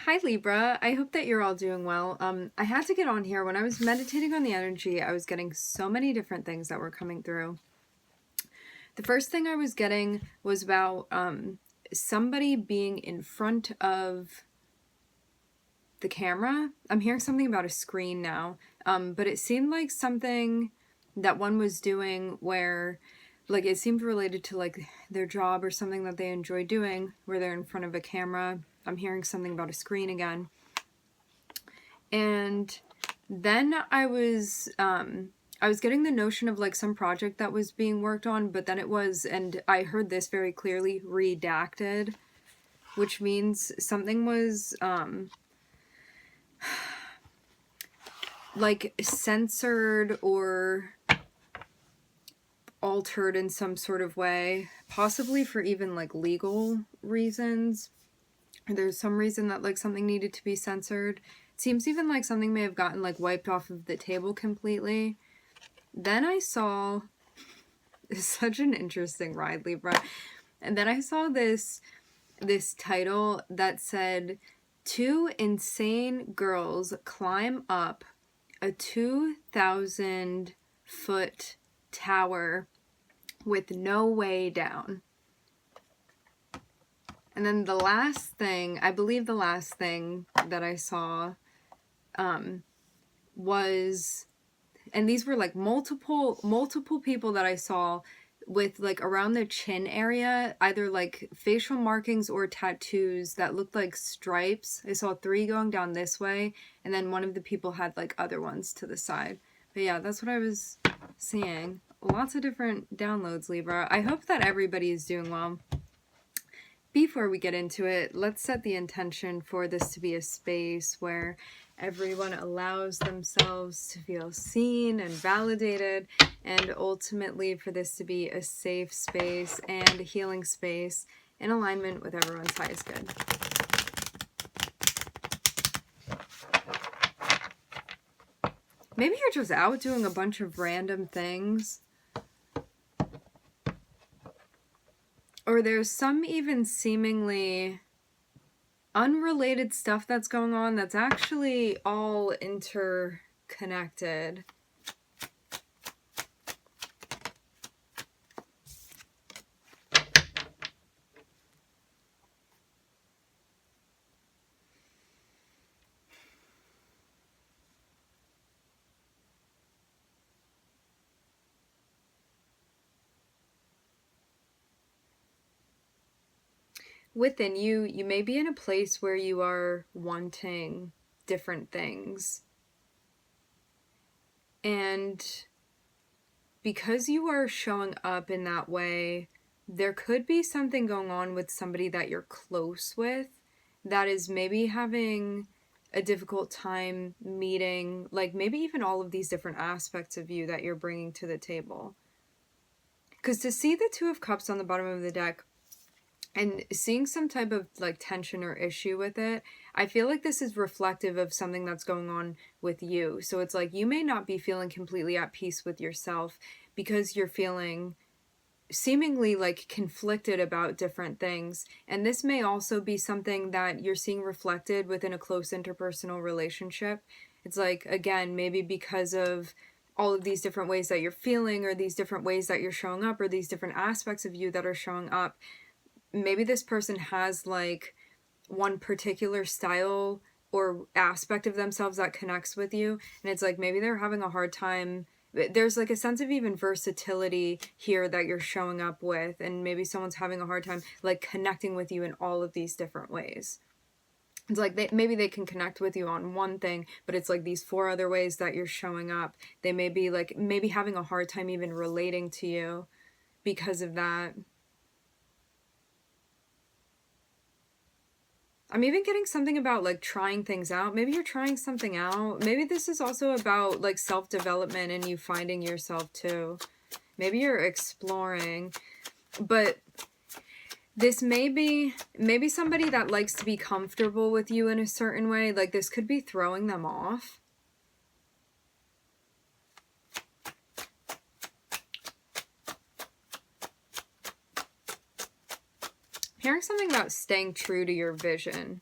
Hi Libra, I hope that you're all doing well. I had to get on here. When I was meditating on the energy, I was getting so many different things that were coming through. The first thing I was getting was about somebody being in front of the camera. I'm hearing something about a screen now, but it seemed like something that one was doing where, like, it seemed related to like their job or something that they enjoy doing, where they're in front of a camera. I'm hearing something about a screen again. And then I was getting the notion of like some project that was being worked on, but then it was, and I heard this very clearly, redacted, which means something was like censored or altered in some sort of way, possibly for even like legal reasons. There's some reason that like something needed to be censored. It seems even like something may have gotten like wiped off of the table completely. Then I saw, it's such an interesting ride, Libra. And then I saw this title that said, "Two insane girls climb up a 2,000-foot tower with no way down." And then the last thing, I believe the last thing that I saw was, and these were like multiple people that I saw with like around the chin area, either like facial markings or tattoos that looked like stripes. I saw 3 going down this way, and then one of the people had like other ones to the side. But yeah, that's what I was seeing. Lots of different downloads, Libra. I hope that everybody is doing well. Before we get into it, let's set the intention for this to be a space where everyone allows themselves to feel seen and validated, and ultimately for this to be a safe space and a healing space in alignment with everyone's highest good. Maybe you're just out doing a bunch of random things. Or there's some even seemingly unrelated stuff that's going on that's actually all interconnected. Within you, you may be in a place where you are wanting different things. And because you are showing up in that way, there could be something going on with somebody that you're close with that is maybe having a difficult time meeting, like maybe even all of these different aspects of you that you're bringing to the table. Because to see the 2 of Cups on the bottom of the deck, and seeing some type of like tension or issue with it, I feel like this is reflective of something that's going on with you. So it's like you may not be feeling completely at peace with yourself because you're feeling seemingly like conflicted about different things. And this may also be something that you're seeing reflected within a close interpersonal relationship. It's like, again, maybe because of all of these different ways that you're feeling, or these different ways that you're showing up, or these different aspects of you that are showing up. Maybe this person has like one particular style or aspect of themselves that connects with you, and it's like maybe they're having a hard time. There's like a sense of even versatility here that you're showing up with, and maybe someone's having a hard time like connecting with you in all of these different ways. It's like maybe they can connect with you on one thing, but it's like these 4 other ways that you're showing up, they may be like maybe having a hard time even relating to you because of that. I'm even getting something about like trying things out. Maybe you're trying something out. Maybe this is also about like self-development and you finding yourself too. Maybe you're exploring. But this may be maybe somebody that likes to be comfortable with you in a certain way. Like this could be throwing them off. Hearing something about staying true to your vision.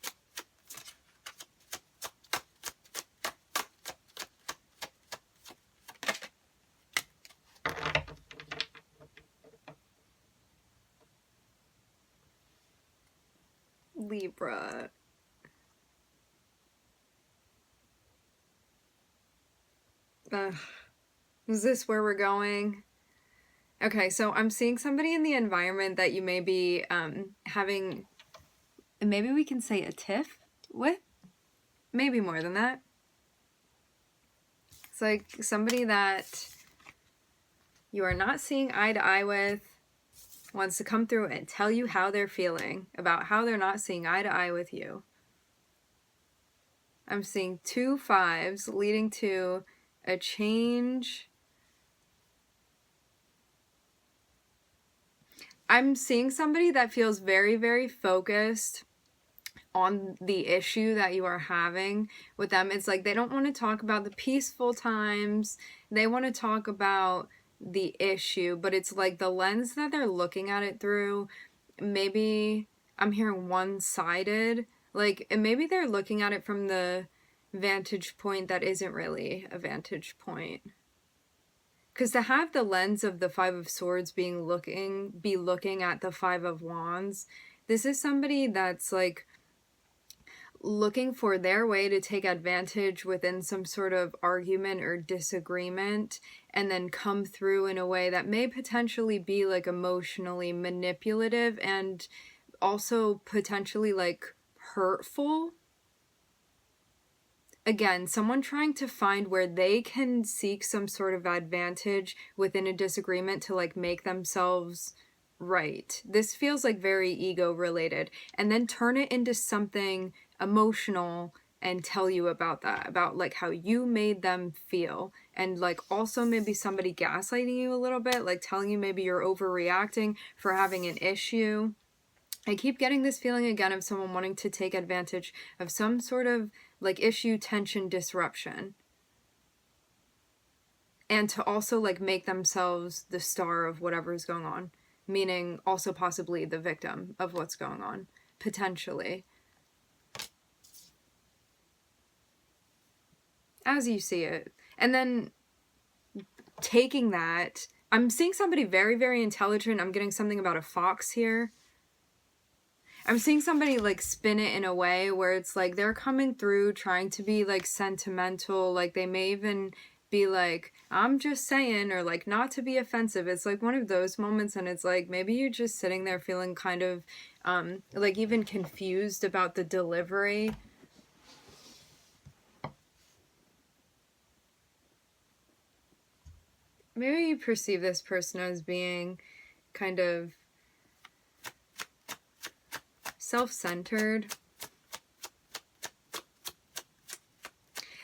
Libra. Ugh. Is this where we're going? Okay, so I'm seeing somebody in the environment that you may be having, maybe we can say a tiff with? Maybe more than that. It's like somebody that you are not seeing eye to eye with wants to come through and tell you how they're feeling about how they're not seeing eye to eye with you. I'm seeing 2 5s leading to a change. I'm seeing somebody that feels very, very focused on the issue that you are having with them. It's like they don't want to talk about the peaceful times. They want to talk about the issue, but it's like the lens that they're looking at it through, maybe I'm hearing one-sided. Like, and maybe they're looking at it from the vantage point that isn't really a vantage point. Because to have the lens of the 5 of Swords be looking at the 5 of Wands, this is somebody that's like looking for their way to take advantage within some sort of argument or disagreement, and then come through in a way that may potentially be like emotionally manipulative and also potentially like hurtful. Again, someone trying to find where they can seek some sort of advantage within a disagreement to like make themselves right. This feels like very ego related, and then turn it into something emotional and tell you about that, about like how you made them feel, and like also maybe somebody gaslighting you a little bit, like telling you maybe you're overreacting for having an issue. I keep getting this feeling again of someone wanting to take advantage of some sort of like issue, tension, disruption, and to also like make themselves the star of whatever's going on, meaning also possibly the victim of what's going on, potentially. As you see it. And then taking that, I'm seeing somebody very, very intelligent. I'm getting something about a fox here. I'm seeing somebody like spin it in a way where it's like they're coming through trying to be like sentimental. Like they may even be like, I'm just saying, or like not to be offensive. It's like one of those moments, and it's like maybe you're just sitting there feeling kind of like even confused about the delivery. Maybe you perceive this person as being kind of self-centered.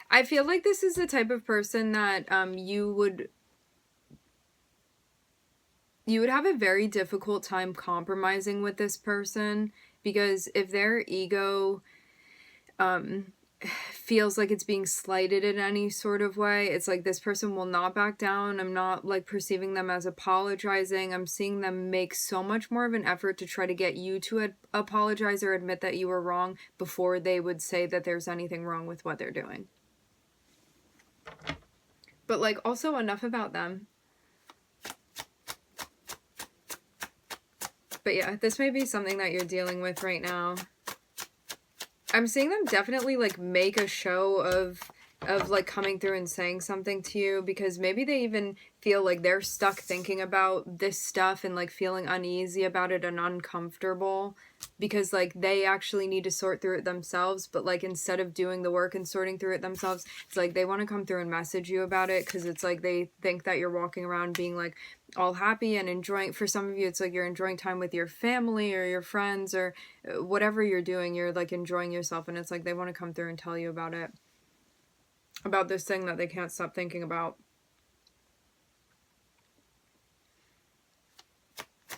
I feel like this is the type of person that you would have a very difficult time compromising with this person, because if their ego feels like it's being slighted in any sort of way, it's like this person will not back down. I'm not like perceiving them as apologizing. I'm seeing them make so much more of an effort to try to get you to apologize or admit that you were wrong before they would say that there's anything wrong with what they're doing. But like also enough about them. But yeah, this may be something that you're dealing with right now. I'm seeing them definitely like make a show of like coming through and saying something to you, because maybe they even feel like they're stuck thinking about this stuff and like feeling uneasy about it and uncomfortable, because like they actually need to sort through it themselves, but like instead of doing the work and sorting through it themselves, it's like they want to come through and message you about it, because it's like they think that you're walking around being like all happy and enjoying. For some of you, it's like you're enjoying time with your family or your friends or whatever you're doing, you're like enjoying yourself, and it's like they want to come through and tell you about it, about this thing that they can't stop thinking about.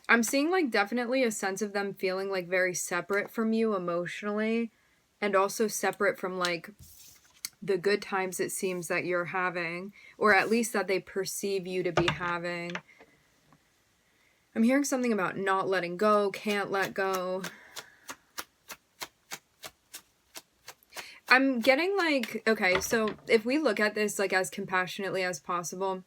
I'm seeing like definitely a sense of them feeling like very separate from you emotionally, and also separate from like the good times it seems that you're having, or at least that they perceive you to be having. I'm hearing something about not letting go, can't let go. I'm getting like, okay, so if we look at this like as compassionately as possible,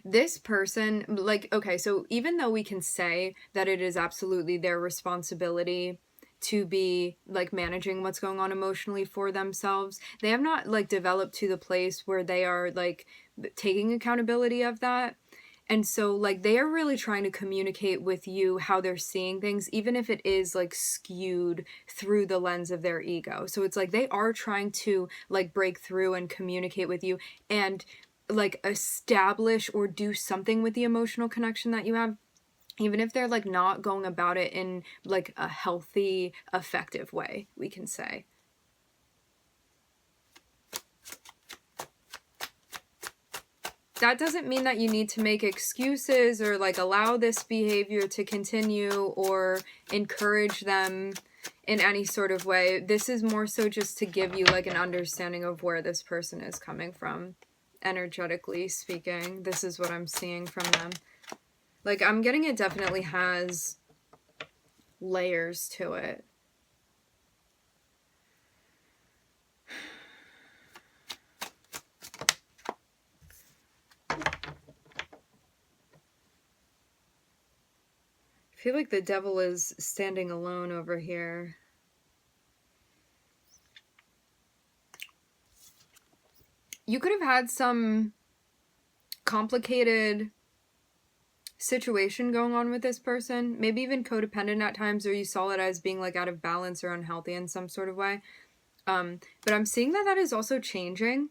this person, like, okay, so even though we can say that it is absolutely their responsibility to be like managing what's going on emotionally for themselves. They have not like developed to the place where they are like taking accountability of that. And so like they are really trying to communicate with you how they're seeing things, even if it is like skewed through the lens of their ego. So it's like they are trying to like break through and communicate with you and like establish or do something with the emotional connection that you have, even if they're like not going about it in like a healthy, effective way, we can say. That doesn't mean that you need to make excuses or like allow this behavior to continue or encourage them in any sort of way. This is more so just to give you like an understanding of where this person is coming from, energetically speaking. This is what I'm seeing from them. Like, I'm getting it definitely has layers to it. I feel like the devil is standing alone over here. You could have had some complicated situation going on with this person, maybe even codependent at times, or you saw it as being like out of balance or unhealthy in some sort of way. But I'm seeing that is also changing.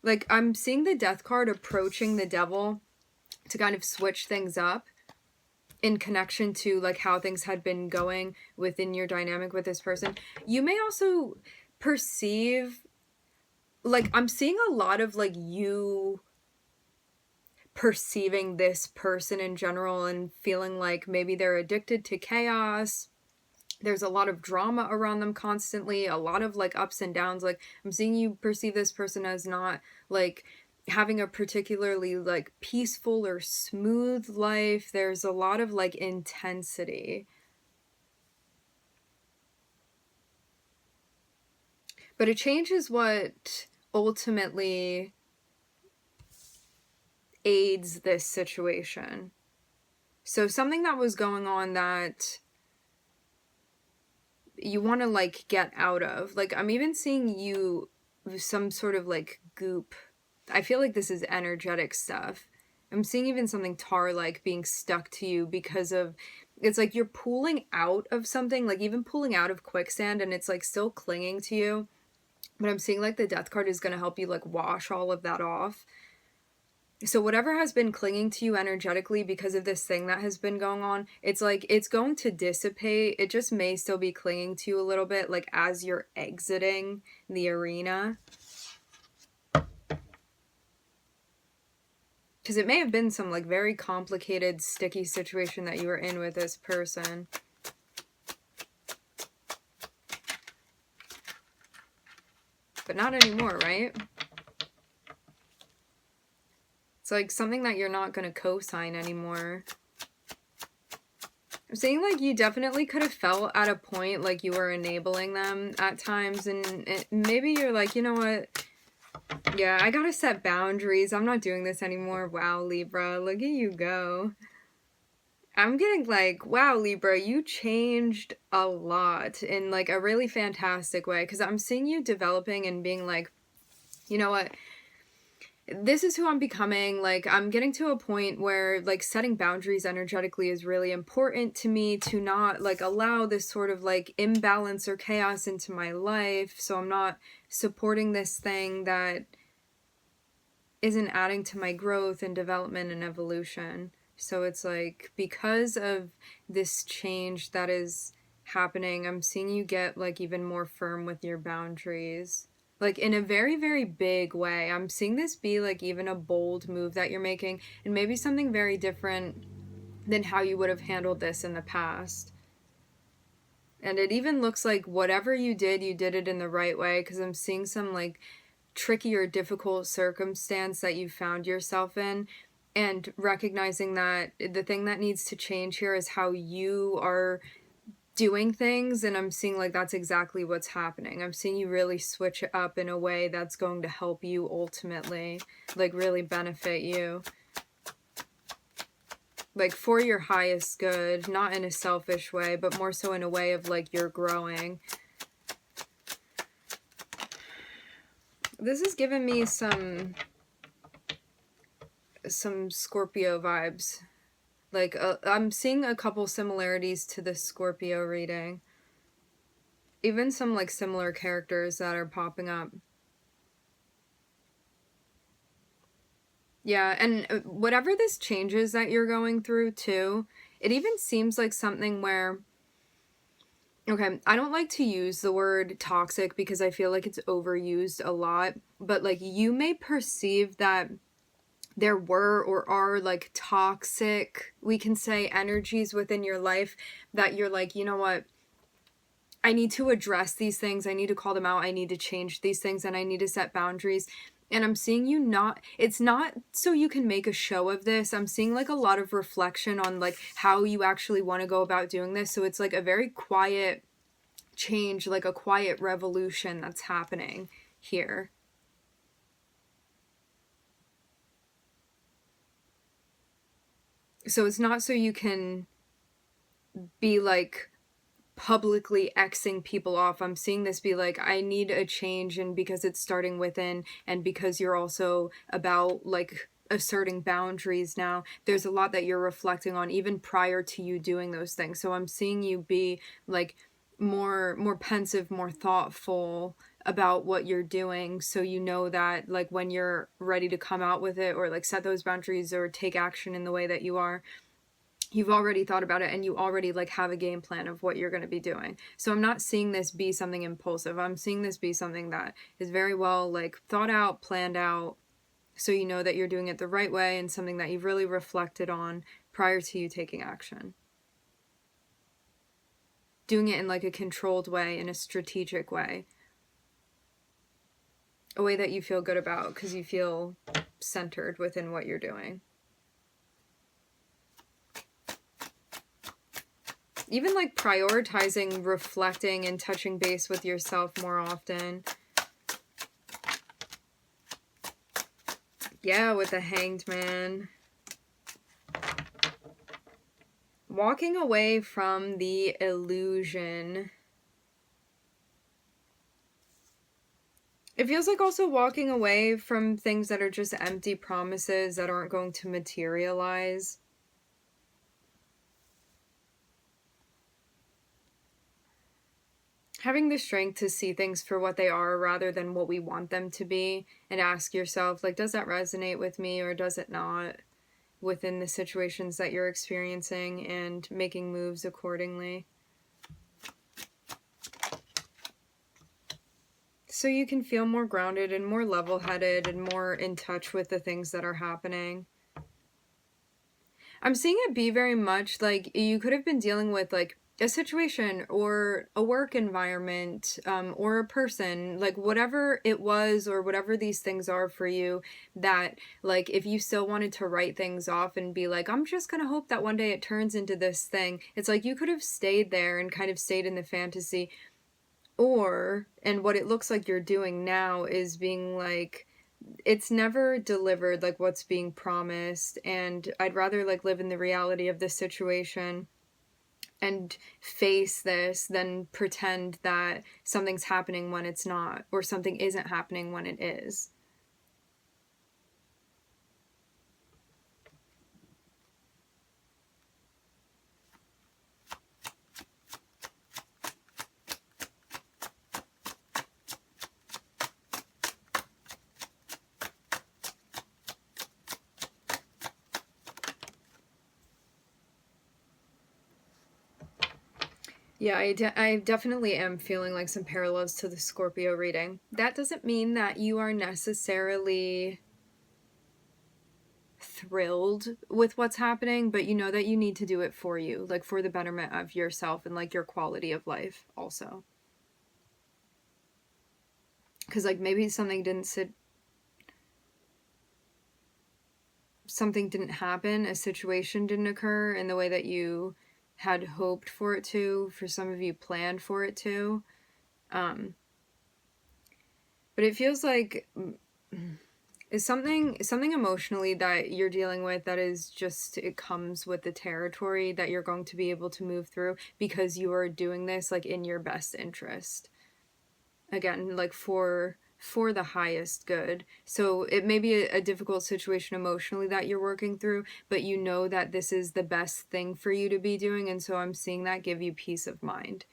Like, I'm seeing the death card approaching the devil to kind of switch things up in connection to like how things had been going within your dynamic with this person. You may also perceive, like, I'm seeing a lot of like you perceiving this person in general and feeling like maybe they're addicted to chaos. There's a lot of drama around them constantly, a lot of like ups and downs. Like, I'm seeing you perceive this person as not like having a particularly like peaceful or smooth life. There's a lot of like intensity. But a change is what ultimately aids this situation. So something that was going on that you want to like get out of. Like, I'm even seeing you some sort of like goop. I feel like this is energetic stuff. I'm seeing even something tar-like being stuck to you because of, it's like you're pulling out of something, like even pulling out of quicksand, and it's like still clinging to you. But I'm seeing like the death card is going to help you like wash all of that off. So whatever has been clinging to you energetically because of this thing that has been going on, it's like it's going to dissipate. It just may still be clinging to you a little bit, like as you're exiting the arena. Because it may have been some like very complicated, sticky situation that you were in with this person. But not anymore, right? It's like something that you're not going to co-sign anymore. I'm saying like you definitely could have felt at a point like you were enabling them at times, and maybe you're like, you know what? Yeah, I gotta set boundaries. I'm not doing this anymore. Wow, Libra, look at you go. I'm getting like, wow, Libra, you changed a lot in like a really fantastic way, because I'm seeing you developing and being like, you know what? This is who I'm becoming. Like, I'm getting to a point where like setting boundaries energetically is really important to me, to not like allow this sort of like imbalance or chaos into my life. So I'm not supporting this thing that isn't adding to my growth and development and evolution. So it's like, because of this change that is happening, I'm seeing you get like even more firm with your boundaries. Like in a very, very big way. I'm seeing this be like even a bold move that you're making, and maybe something very different than how you would have handled this in the past. And it even looks like whatever you did it in the right way, because I'm seeing some like tricky or difficult circumstance that you found yourself in, and recognizing that the thing that needs to change here is how you are doing things. And I'm seeing like that's exactly what's happening. I'm seeing you really switch it up in a way that's going to help you ultimately, like really benefit you. like for your highest good, not in a selfish way, but more so in a way of like you're growing. This has given me some Scorpio vibes. Like I'm seeing a couple similarities to the Scorpio reading. Even some like similar characters that are popping up. Yeah, and whatever this changes that you're going through too, it even seems like something where, okay, I don't like to use the word toxic because I feel like it's overused a lot, but like you may perceive that there were or are like toxic, we can say, energies within your life that you're like, you know what, I need to address these things, I need to call them out, I need to change these things, and I need to set boundaries. And I'm seeing you not, it's not so you can make a show of this. I'm seeing like a lot of reflection on like how you actually want to go about doing this. So it's like a very quiet change, like a quiet revolution that's happening here. So it's not so you can be like publicly Xing people off. I'm seeing this be like, I need a change, and because it's starting within, and because you're also about like asserting boundaries now, there's a lot that you're reflecting on even prior to you doing those things. So I'm seeing you be like more pensive, more thoughtful about what you're doing, so you know that like when you're ready to come out with it or like set those boundaries or take action in the way that you are, you've already thought about it and you already like have a game plan of what you're going to be doing. So I'm not seeing this be something impulsive. I'm seeing this be something that is very well like thought out, planned out, so you know that you're doing it the right way, and something that you've really reflected on prior to you taking action. Doing it in like a controlled way, in a strategic way. A way that you feel good about because you feel centered within what you're doing. Even like prioritizing, reflecting, and touching base with yourself more often. Yeah, with the Hanged Man. Walking away from the illusion. It feels like also walking away from things that are just empty promises that aren't going to materialize. Having the strength to see things for what they are rather than what we want them to be, and ask yourself, like, does that resonate with me or does it not within the situations that you're experiencing, and making moves accordingly. So you can feel more grounded and more level-headed and more in touch with the things that are happening. I'm seeing it be very much like you could have been dealing with like a situation or a work environment, or a person, like whatever it was or whatever these things are for you, that like if you still wanted to write things off and be like, I'm just gonna hope that one day it turns into this thing, it's like you could have stayed there and kind of stayed in the fantasy. Or, and what it looks like you're doing now is being like, it's never delivered like what's being promised, and I'd rather like live in the reality of this situation and face this than pretend that something's happening when it's not, or something isn't happening when it is. Yeah, I definitely am feeling like some parallels to the Scorpio reading. That doesn't mean that you are necessarily thrilled with what's happening, but you know that you need to do it for you, like for the betterment of yourself and like your quality of life also. Because like maybe something didn't happen, a situation didn't occur in the way that you had hoped for it to, for some of you planned for it to. But it feels like Is something emotionally that you're dealing with that is just, it comes with the territory that you're going to be able to move through because you are doing this like in your best interest. Again, like for the highest good. So it may be a difficult situation emotionally that you're working through, but you know that this is the best thing for you to be doing, and so I'm seeing that give you peace of mind.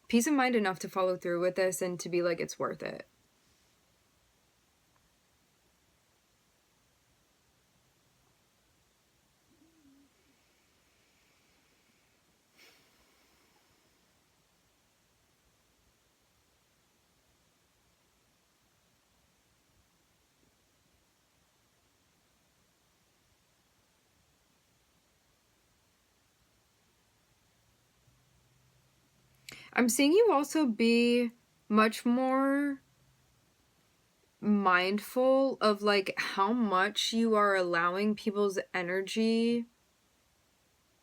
Peace of mind enough to follow through with this and to be like, it's worth it. I'm seeing you also be much more mindful of like how much you are allowing people's energy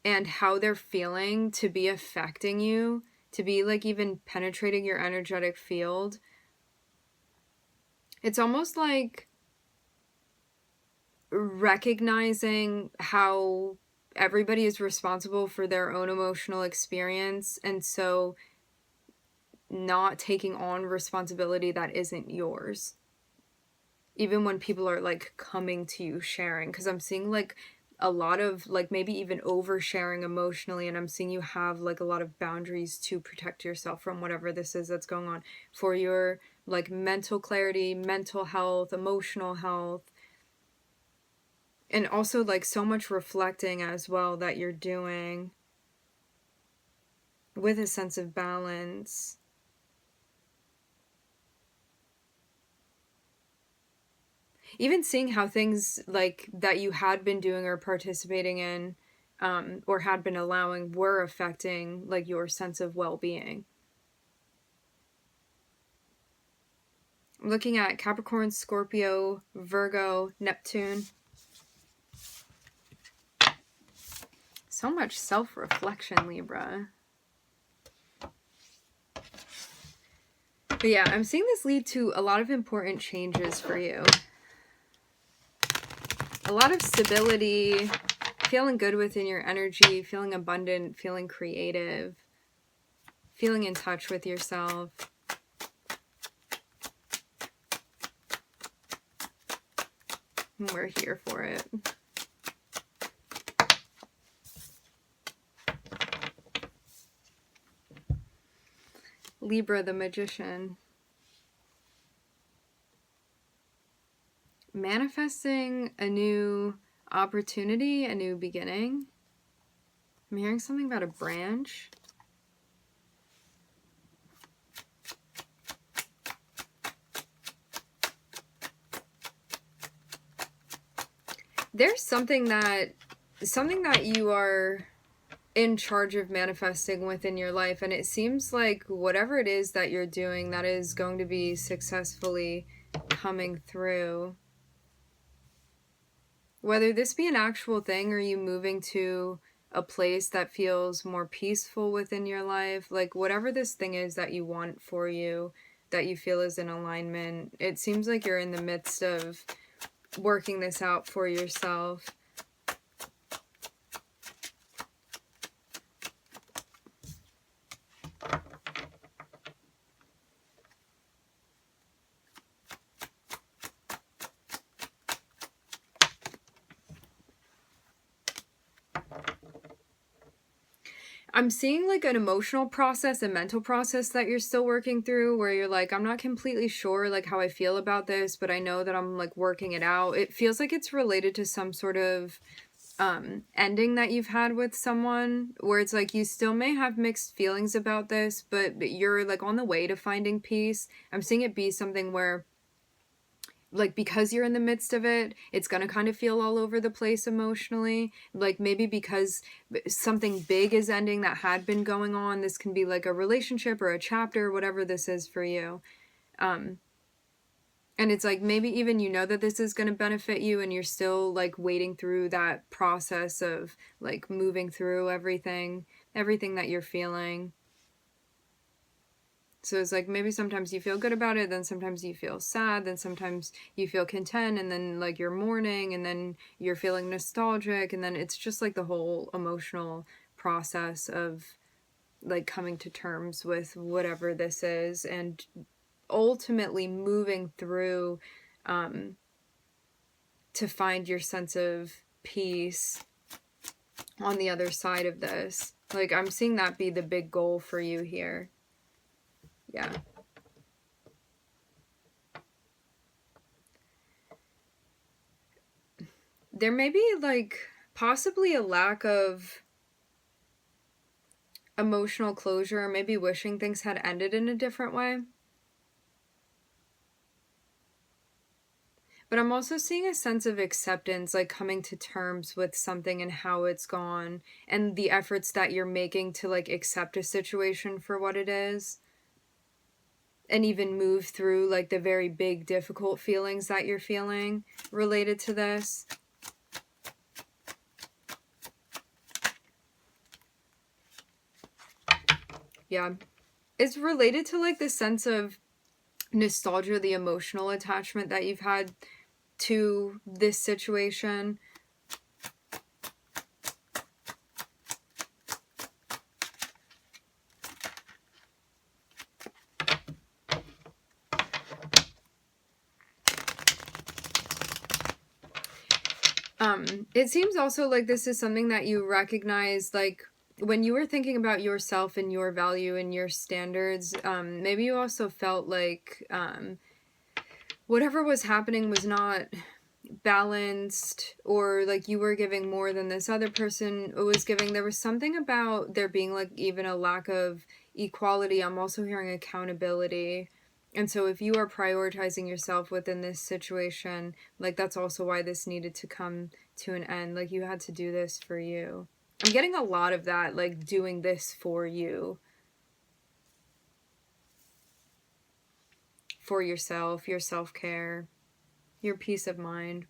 and how they're feeling to be affecting you, to be like even penetrating your energetic field. It's almost like recognizing how everybody is responsible for their own emotional experience, and so not taking on responsibility that isn't yours. Even when people are like coming to you sharing, because I'm seeing like a lot of like maybe even oversharing emotionally, and I'm seeing you have like a lot of boundaries to protect yourself from whatever this is that's going on for your like mental clarity, mental health, emotional health, and also like so much reflecting as well that you're doing with a sense of balance. Even seeing how things like that you had been doing or participating in, or had been allowing, were affecting like your sense of well-being. I'm looking at Capricorn, Scorpio, Virgo, Neptune. So much self-reflection, Libra. But yeah, I'm seeing this lead to a lot of important changes for you. A lot of stability, feeling good within your energy, feeling abundant, feeling creative, feeling in touch with yourself. And we're here for it. Libra, the Magician. Manifesting a new opportunity, a new beginning. I'm hearing something about a branch. There's something that you are in charge of manifesting within your life, and it seems like whatever it is that you're doing, that is going to be successfully coming through. Whether this be an actual thing or you moving to a place that feels more peaceful within your life, like whatever this thing is that you want for you, that you feel is in alignment, it seems like you're in the midst of working this out for yourself. I'm seeing like an emotional process, a mental process that you're still working through, where you're like, I'm not completely sure like how I feel about this, but I know that I'm like working it out. It feels like it's related to some sort of ending that you've had with someone, where it's like you still may have mixed feelings about this, but you're like on the way to finding peace. I'm seeing it be something where like because you're in the midst of it, it's going to kind of feel all over the place emotionally, like maybe because something big is ending that had been going on. This can be like a relationship or a chapter, whatever this is for you. And it's like maybe even you know that this is going to benefit you, and you're still like waiting through that process of like moving through everything that you're feeling. So it's like maybe sometimes you feel good about it, then sometimes you feel sad, then sometimes you feel content, and then like you're mourning, and then you're feeling nostalgic, and then it's just like the whole emotional process of like coming to terms with whatever this is and ultimately moving through to find your sense of peace on the other side of this. Like, I'm seeing that be the big goal for you here. Yeah. There may be, like, possibly a lack of emotional closure, or maybe wishing things had ended in a different way. But I'm also seeing a sense of acceptance, like coming to terms with something and how it's gone, and the efforts that you're making to, like, accept a situation for what it is. And even move through like the very big difficult feelings that you're feeling related to this. Yeah. It's related to like the sense of nostalgia, the emotional attachment that you've had to this situation. It seems also like this is something that you recognize, like, when you were thinking about yourself and your value and your standards, maybe you also felt like whatever was happening was not balanced, or like you were giving more than this other person was giving. There was something about there being like even a lack of equality. I'm also hearing accountability. And so if you are prioritizing yourself within this situation, like that's also why this needed to come to an end. Like you had to do this for you. I'm getting a lot of that, like doing this for you, for yourself, your self-care, your peace of mind.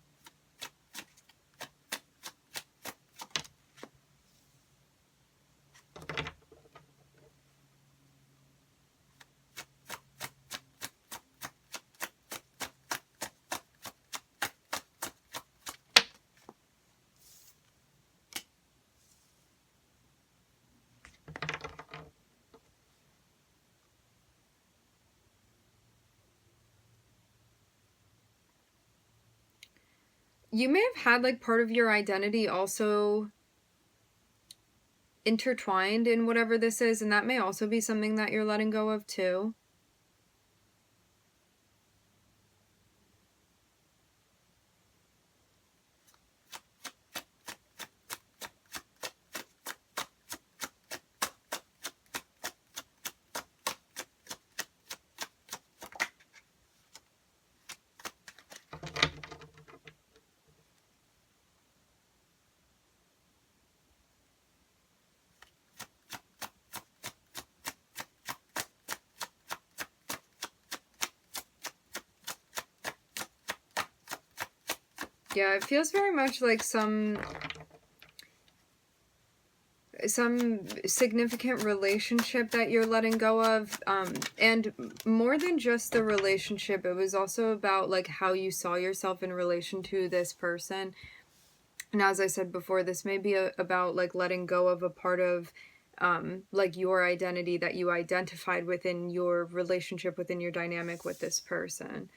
You may have had like part of your identity also intertwined in whatever this is, and that may also be something that you're letting go of too. Yeah, it feels very much like some significant relationship that you're letting go of, and more than just the relationship, it was also about like how you saw yourself in relation to this person. And as I said before, this may be about like letting go of a part of like your identity that you identified within your relationship, within your dynamic with this person.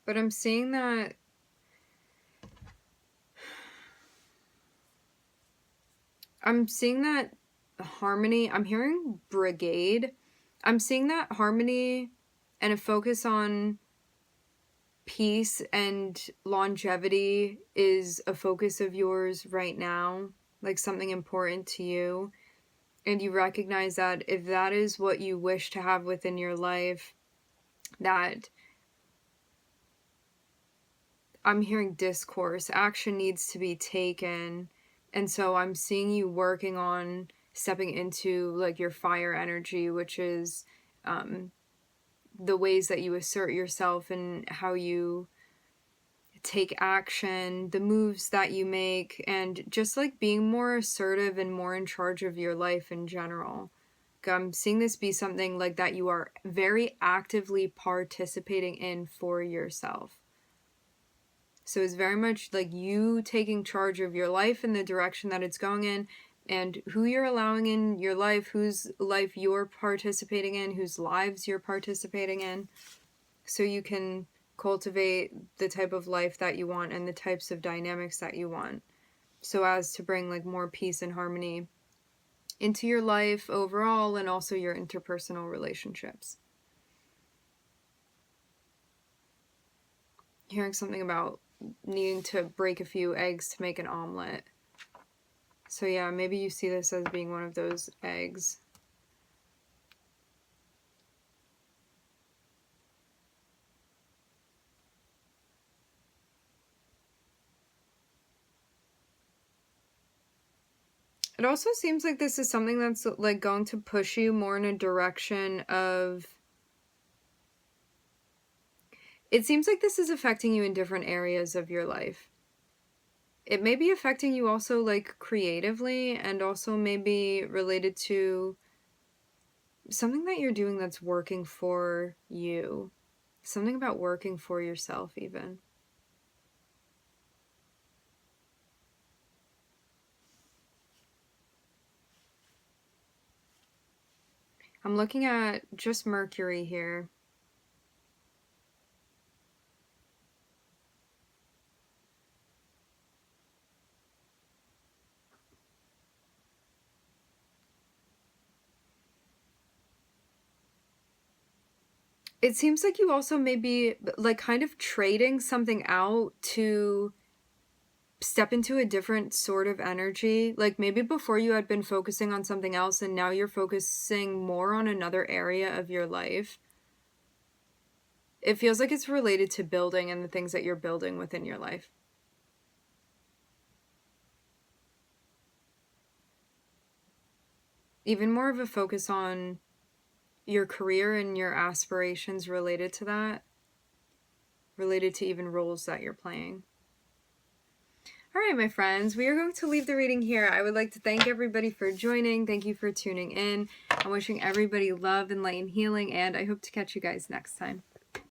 But I'm seeing that harmony. I'm hearing brigade. I'm seeing that harmony and a focus on peace and longevity is a focus of yours right now, like something important to you. And you recognize that if that is what you wish to have within your life, that I'm hearing discourse, action needs to be taken. And so I'm seeing you working on stepping into like your fire energy, which is the ways that you assert yourself and how you take action, the moves that you make, and just like being more assertive and more in charge of your life in general. I'm seeing this be something like that you are very actively participating in for yourself. So it's very much like you taking charge of your life and the direction that it's going in, and who you're allowing in your life, whose life you're participating in, whose lives you're participating in, so you can cultivate the type of life that you want and the types of dynamics that you want, so as to bring like more peace and harmony into your life overall and also your interpersonal relationships. Hearing something about needing to break a few eggs to make an omelet. So yeah, maybe you see this as being one of those eggs. It also seems like this is something that's like going to push you more in a direction of... It seems like this is affecting you in different areas of your life. It may be affecting you also like creatively, and also maybe related to something that you're doing that's working for you. Something about working for yourself even. I'm looking at just Mercury here. It seems like you also may be like kind of trading something out to step into a different sort of energy. Like maybe before you had been focusing on something else and now you're focusing more on another area of your life. It feels like it's related to building and the things that you're building within your life. Even more of a focus on your career and your aspirations related to that, related to even roles that you're playing. All right, my friends, we are going to leave the reading here. I would like to thank everybody for joining. Thank you for tuning in. I'm wishing everybody love and light and healing, and I hope to catch you guys next time.